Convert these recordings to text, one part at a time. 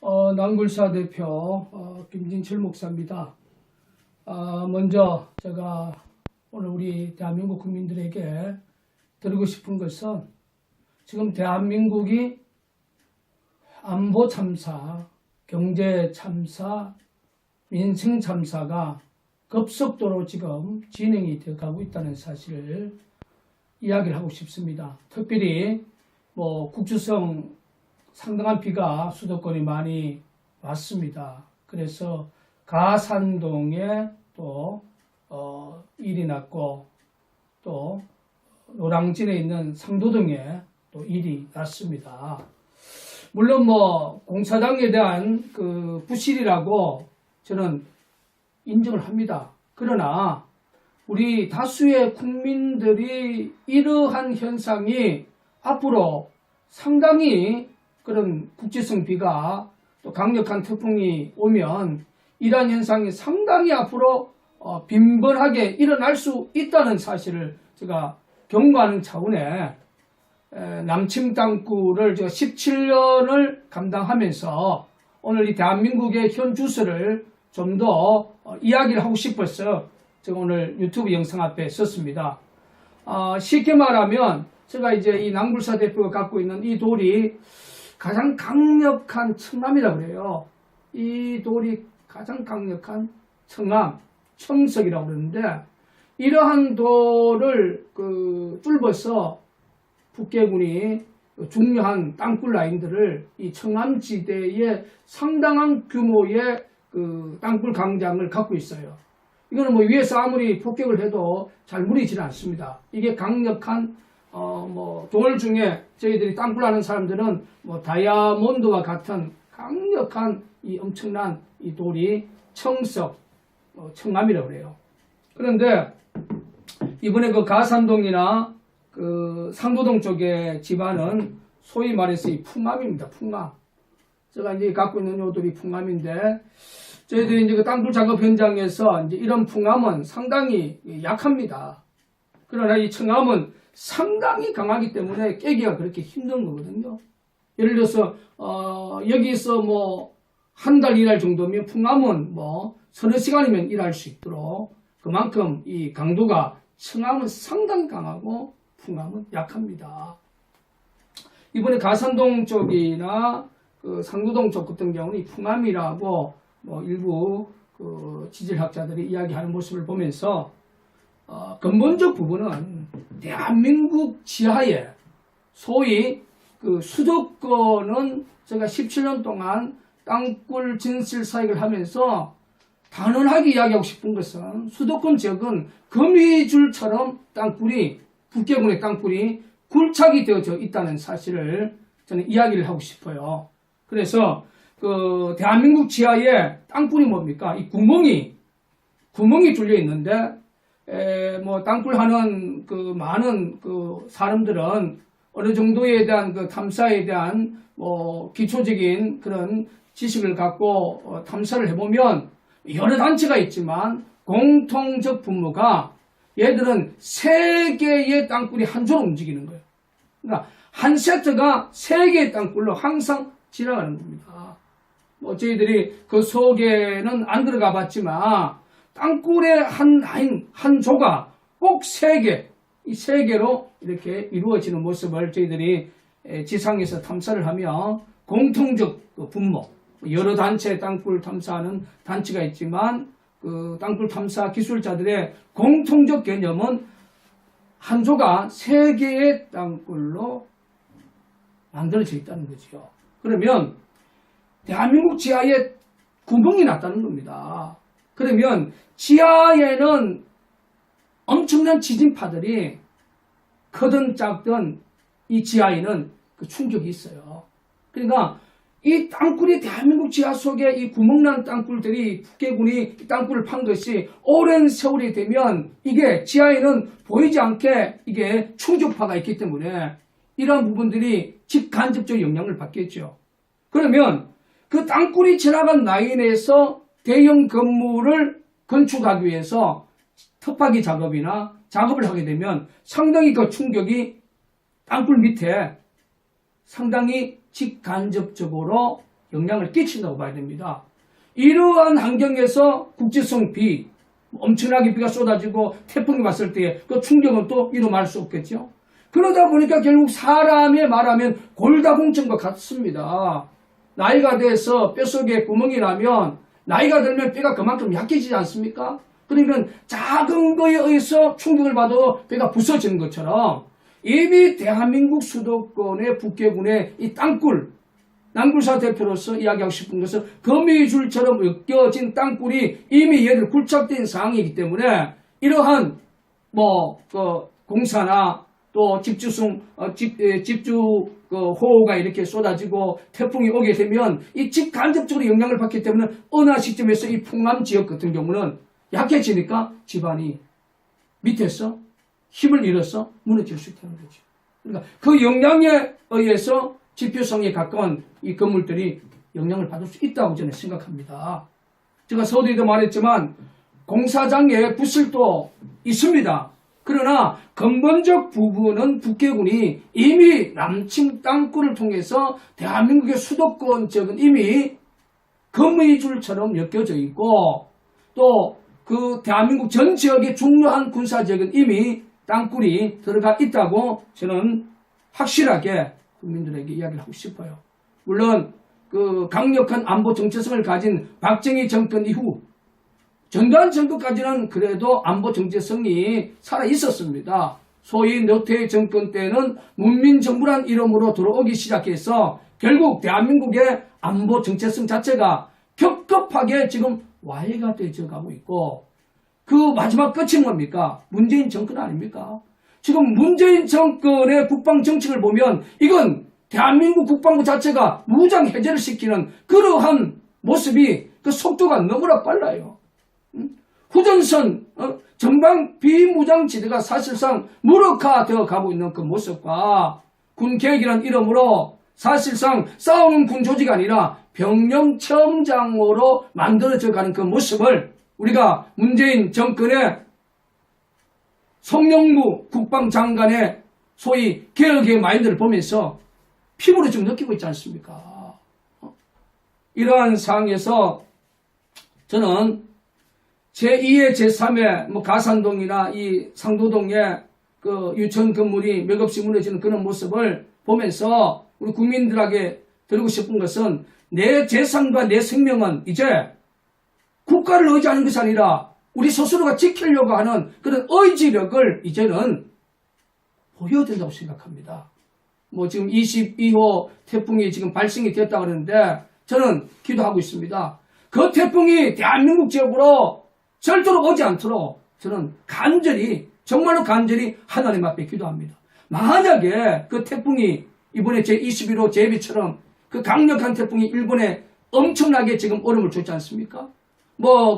낭굴사 대표 김진철 목사입니다. 먼저 제가 오늘 우리 대한민국 국민들에게 드리고 싶은 것은 지금 대한민국이 안보 참사, 경제 참사, 민생 참사가 급속도로 지금 진행이 되어 가고 있다는 사실을 이야기를 하고 싶습니다. 특별히 국주성 상당한 비가 수도권에 많이 왔습니다. 그래서 가산동에 또 일이 났고 또 노량진에 있는 상도동에 또 일이 났습니다. 물론 공사장에 대한 그 부실이라고 저는 인정을 합니다. 그러나 우리 다수의 국민들이 이러한 현상이 앞으로 상당히 그런 국지성 비가 또 강력한 태풍이 오면 이러한 현상이 상당히 앞으로 빈번하게 일어날 수 있다는 사실을 제가 경고하는 차원에 남침 땅굴을 제가 17년을 감당하면서 오늘 이 대한민국의 현 주소를 좀 더 이야기를 하고 싶어서 제가 오늘 유튜브 영상 앞에 섰습니다. 쉽게 말하면 제가 이제 이 낭굴사 대표가 갖고 있는 이 돌이 가장 강력한 청암이라고 그래요. 이 돌이 가장 강력한 청암, 청석이라고 그러는데 이러한 돌을 뚫어서 북계군이 중요한 땅굴 라인들을 이 청암지대에 상당한 규모의 땅굴 강장을 갖고 있어요. 이거는 위에서 아무리 폭격을 해도 잘 무너지지 않습니다. 이게 강력한 돌 중에 저희들이 땅굴 하는 사람들은 다이아몬드와 같은 강력한 이 엄청난 이 돌이 청석, 청암이라고 그래요. 그런데 이번에 가산동이나 상도동 쪽의 집안은 소위 말해서 이 풍암입니다. 풍암. 제가 이제 갖고 있는 요 돌이 풍암인데 저희들이 이제 땅굴 작업 현장에서 이제 이런 풍암은 상당히 약합니다. 그러나 이 청암은 상당히 강하기 때문에 깨기가 그렇게 힘든 거거든요. 예를 들어서 여기서 한 달 일할 정도면 풍암은 서너 시간이면 일할 수 있도록 그만큼 이 강도가 청암은 상당히 강하고 풍암은 약합니다. 이번에 가산동 쪽이나 상도동 쪽 같은 경우는 이 풍암이라고 일부 지질학자들이 이야기하는 모습을 보면서 근본적 부분은 대한민국 지하에 소위 수도권은 제가 17년 동안 땅굴 진실 사역을 하면서 단언하게 이야기하고 싶은 것은 수도권 지역은 거미줄처럼 북계군의 땅굴이 굴착이 되어져 있다는 사실을 저는 이야기를 하고 싶어요. 그래서 대한민국 지하에 땅굴이 뭡니까? 이 구멍이 뚫려 있는데 땅굴 하는 많은 사람들은 어느 정도에 대한 탐사에 대한 기초적인 그런 지식을 갖고 탐사를 해보면 여러 단체가 있지만 공통적 분모가 얘들은 3개의 땅굴이 한 조로 움직이는 거예요. 그러니까 한 세트가 3개의 땅굴로 항상 지나가는 겁니다. 저희들이 그 속에는 안 들어가 봤지만 땅굴의 한 라인, 한 조가 꼭 3개, 이 3개로 이렇게 이루어지는 모습을 저희들이 지상에서 탐사를 하며 공통적 분모, 여러 단체 땅굴 탐사하는 단체가 있지만 땅굴 탐사 기술자들의 공통적 개념은 한 조가 3개의 땅굴로 만들어져 있다는 거죠. 그러면 대한민국 지하에 구멍이 났다는 겁니다. 그러면 지하에는 엄청난 지진파들이 크든 작든 이 지하에는 충격이 있어요. 그러니까 이 땅굴이 대한민국 지하 속에 이 구멍난 땅굴들이 북계군이 땅굴을 판 것이 오랜 세월이 되면 이게 지하에는 보이지 않게 이게 충격파가 있기 때문에 이러한 부분들이 직간접적 영향을 받겠죠. 그러면 그 땅굴이 지나간 라인에서 대형 건물을 건축하기 위해서 톱하기 작업이나 작업을 하게 되면 상당히 그 충격이 땅굴 밑에 상당히 직간접적으로 영향을 끼친다고 봐야 됩니다. 이러한 환경에서 국지성 비, 엄청나게 비가 쏟아지고 태풍이 왔을 때 그 충격은 또 이루 말할 수 없겠죠. 그러다 보니까 결국 사람의 말하면 골다공증과 같습니다. 나이가 돼서 뼛속에 구멍이 나면 나이가 들면 뼈가 그만큼 약해지지 않습니까? 그러면 작은 거에 의해서 충격을 받아도 뼈가 부서지는 것처럼 이미 대한민국 수도권의 북계군의 이 땅굴, 남굴사 대표로서 이야기하고 싶은 것은 거미줄처럼 엮여진 땅굴이 이미 얘를 굴착된 상황이기 때문에 이러한 공사나 또 집주 호우가 이렇게 쏟아지고 태풍이 오게 되면 이 직간접적으로 영향을 받기 때문에 어느 시점에서 이 풍남 지역 같은 경우는 약해지니까 집안이 밑에서 힘을 잃어서 무너질 수 있다는 거죠. 그러니까 그 영향에 의해서 지표성에 가까운 이 건물들이 영향을 받을 수 있다고 저는 생각합니다. 제가 서두에도 말했지만 공사장에 부실도 있습니다. 그러나 근본적 부분은 북계군이 이미 남침 땅굴을 통해서 대한민국의 수도권 지역은 이미 거미줄처럼 엮여져 있고 또 그 대한민국 전 지역의 중요한 군사지역은 이미 땅굴이 들어가 있다고 저는 확실하게 국민들에게 이야기를 하고 싶어요. 물론 그 강력한 안보 정체성을 가진 박정희 정권 이후 전두환 정권까지는 그래도 안보 정체성이 살아 있었습니다. 소위 노태우 정권 때는 문민정부란 이름으로 들어오기 시작해서 결국 대한민국의 안보 정체성 자체가 급급하게 지금 와해가 되어 가고 있고 그 마지막 끝이 뭡니까? 문재인 정권 아닙니까? 지금 문재인 정권의 국방 정책을 보면 이건 대한민국 국방부 자체가 무장 해제를 시키는 그러한 모습이 그 속도가 너무나 빨라요. 후전선 전방 비무장지대가 사실상 무력화되어 가고 있는 그 모습과 군계획이라는 이름으로 사실상 싸우는 군조직이 아니라 병영체험장으로 만들어져 가는 그 모습을 우리가 문재인 정권의 송영무 국방장관의 소위 개혁의 마인드를 보면서 피부로 좀 느끼고 있지 않습니까? 이러한 상황에서 저는 제2의 제3의 가산동이나 이 상도동의 그 유천 건물이 맥없이 무너지는 그런 모습을 보면서 우리 국민들에게 드리고 싶은 것은 내 재산과 내 생명은 이제 국가를 의지하는 것이 아니라 우리 스스로가 지키려고 하는 그런 의지력을 이제는 보여야 된다고 생각합니다. 지금 22호 태풍이 지금 발생이 됐다고 그러는데 저는 기도하고 있습니다. 그 태풍이 대한민국 지역으로 절대로 오지 않도록 저는 정말로 간절히 하나님 앞에 기도합니다. 만약에 그 태풍이 이번에 제21호 제비처럼 그 강력한 태풍이 일본에 엄청나게 지금 얼음을 줬지 않습니까?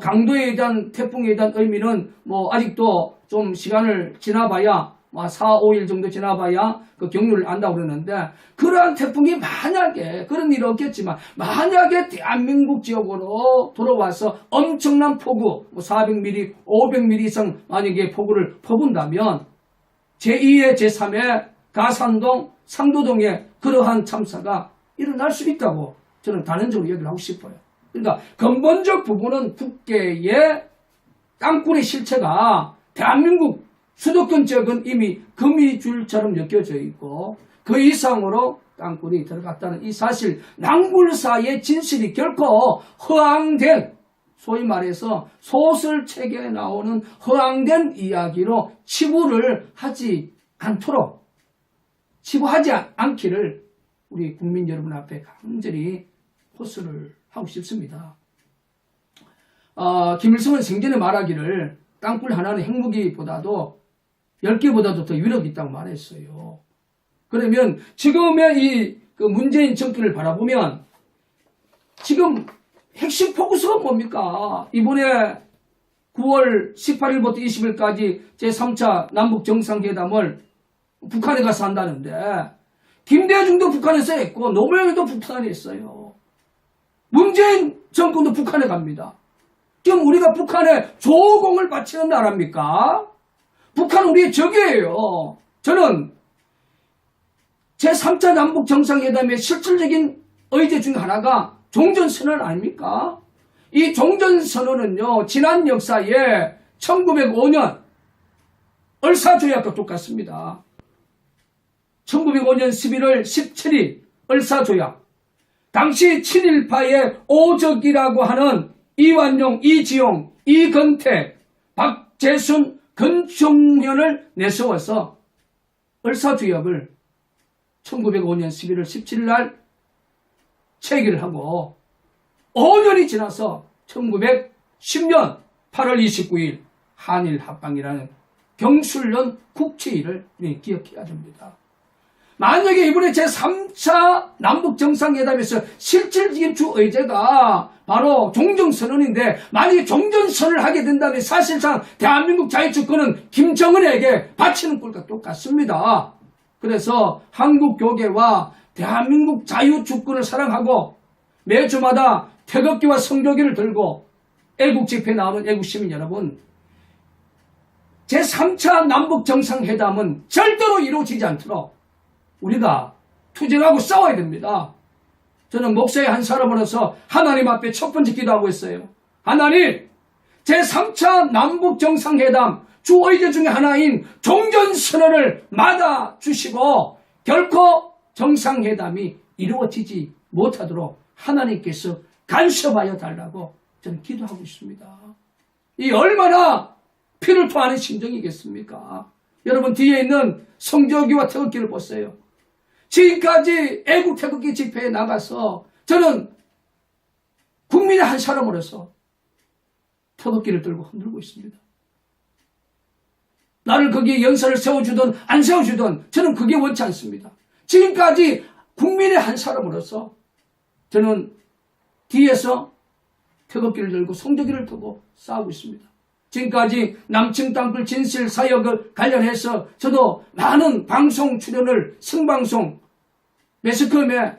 강도에 대한 태풍에 대한 의미는 아직도 좀 시간을 지나봐야 4, 5일 정도 지나봐야 그 경로를 안다고 그러는데 그러한 태풍이 만약에 그런 일은 없겠지만 만약에 대한민국 지역으로 들어와서 엄청난 폭우 400mm, 500mm 이상 만약에 폭우를 퍼본다면 제2의 제3의 가산동, 상도동의 그러한 참사가 일어날 수 있다고 저는 단언적으로 얘기를 하고 싶어요. 그러니까 근본적 부분은 북계의 땅굴의 실체가 대한민국 수도권 지역은 이미 거미줄처럼 엮여져 있고 그 이상으로 땅굴이 들어갔다는 이 사실 남굴사의 진실이 결코 허황된 소위 말해서 소설책에 나오는 허황된 이야기로 치부하지 않기를 우리 국민 여러분 앞에 간절히 호소를 하고 싶습니다. 김일성은 생전에 말하기를 땅굴 하나는 핵무기보다도 10개보다도 더 위력이 있다고 말했어요. 그러면 지금의 그 문재인 정권을 바라보면 지금 핵심 포커스가 뭡니까? 이번에 9월 18일부터 20일까지 제3차 남북 정상회담을 북한에 가서 한다는데 김대중도 북한에서 했고 노무현도 북한에 했어요. 문재인 정권도 북한에 갑니다. 지금 우리가 북한에 조공을 바치는 나라입니까? 북한은 우리의 적이에요. 저는 제3차 남북 정상회담의 실질적인 의제 중 하나가 종전선언 아닙니까? 이 종전선언은요, 지난 역사에 1905년 을사조약과 똑같습니다. 1905년 11월 17일 을사조약. 당시 친일파의 오적이라고 하는 이완용, 이지용, 이건택, 박재순, 건총련을 내세워서 을사조약을 1905년 11월 17일 날 체결하고 5년이 지나서 1910년 8월 29일 한일 합방이라는 경술련 국치일을 기억해야 됩니다. 만약에 이번에 제3차 남북정상회담에서 실질적인 주 의제가 바로 종전선언인데, 만약에 종전선언을 하게 된다면 사실상 대한민국 자유주권은 김정은에게 바치는 꼴과 똑같습니다. 그래서 한국교계와 대한민국 자유주권을 사랑하고 매주마다 태극기와 성조기를 들고 애국집회에 나오는 애국시민 여러분, 제3차 남북정상회담은 절대로 이루어지지 않도록 우리가 투쟁하고 싸워야 됩니다. 저는 목사의 한 사람으로서 하나님 앞에 첫 번째 기도하고 있어요. 하나님, 제3차 남북정상회담 주 의제 중에 하나인 종전선언을 막아주시고 결코 정상회담이 이루어지지 못하도록 하나님께서 간섭하여 달라고 저는 기도하고 있습니다. 이 얼마나 피를 토하는 심정이겠습니까? 여러분, 뒤에 있는 성조기와 태극기를 보세요. 지금까지 애국 태극기 집회에 나가서 저는 국민의 한 사람으로서 태극기를 들고 흔들고 있습니다. 나를 거기에 연설을 세워주든 안 세워주든 저는 그게 원치 않습니다. 지금까지 국민의 한 사람으로서 저는 뒤에서 태극기를 들고 성조기를 들고 싸우고 있습니다. 지금까지 남측 땅굴 진실 사역을 관련해서 저도 많은 방송 출연을, 생방송, 매스컴에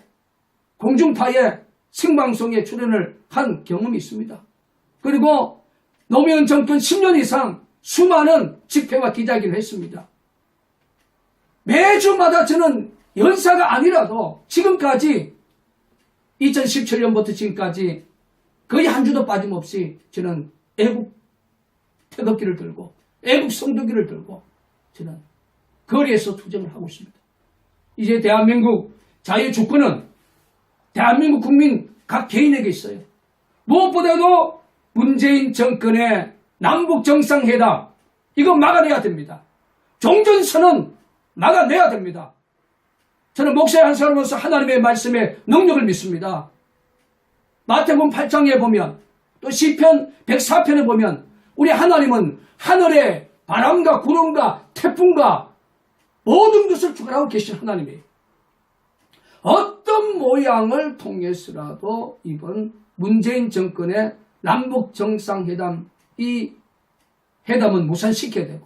공중파에 생방송에 출연을 한 경험이 있습니다. 그리고 노무현 정권 10년 이상 수많은 집회와 기자회견을 했습니다. 매주마다 저는 연사가 아니라도 지금까지 2017년부터 지금까지 거의 한 주도 빠짐없이 저는 애국 태극기를 들고 애국 성조기를 들고 저는 거리에서 투쟁을 하고 있습니다. 이제 대한민국 자유주권은 대한민국 국민 각 개인에게 있어요. 무엇보다도 문재인 정권의 남북정상회담, 이거 막아내야 됩니다. 종전선언 막아내야 됩니다. 저는 목사의 한 사람으로서 하나님의 말씀에 능력을 믿습니다. 마태복음 8장에 보면, 또 시편 104편에 보면 우리 하나님은 하늘의 바람과 구름과 태풍과 모든 것을 주관하고 계신 하나님이에요. 어떤 모양을 통해서라도 이번 문재인 정권의 남북정상회담, 이 회담은 무산시켜야 되고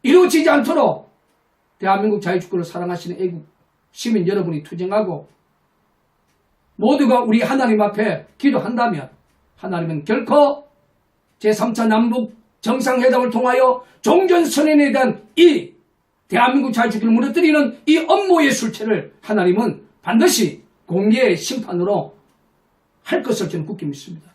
이루어지지 않도록 대한민국 자유주권을 사랑하시는 애국 시민 여러분이 투쟁하고 모두가 우리 하나님 앞에 기도한다면 하나님은 결코 제3차 남북 정상회담을 통하여 종전선언에 대한 이 대한민국 자유주권을 무너뜨리는 이 업무의 술체를 하나님은 반드시 공의의 심판으로 할 것을 저는 굳게 믿습니다.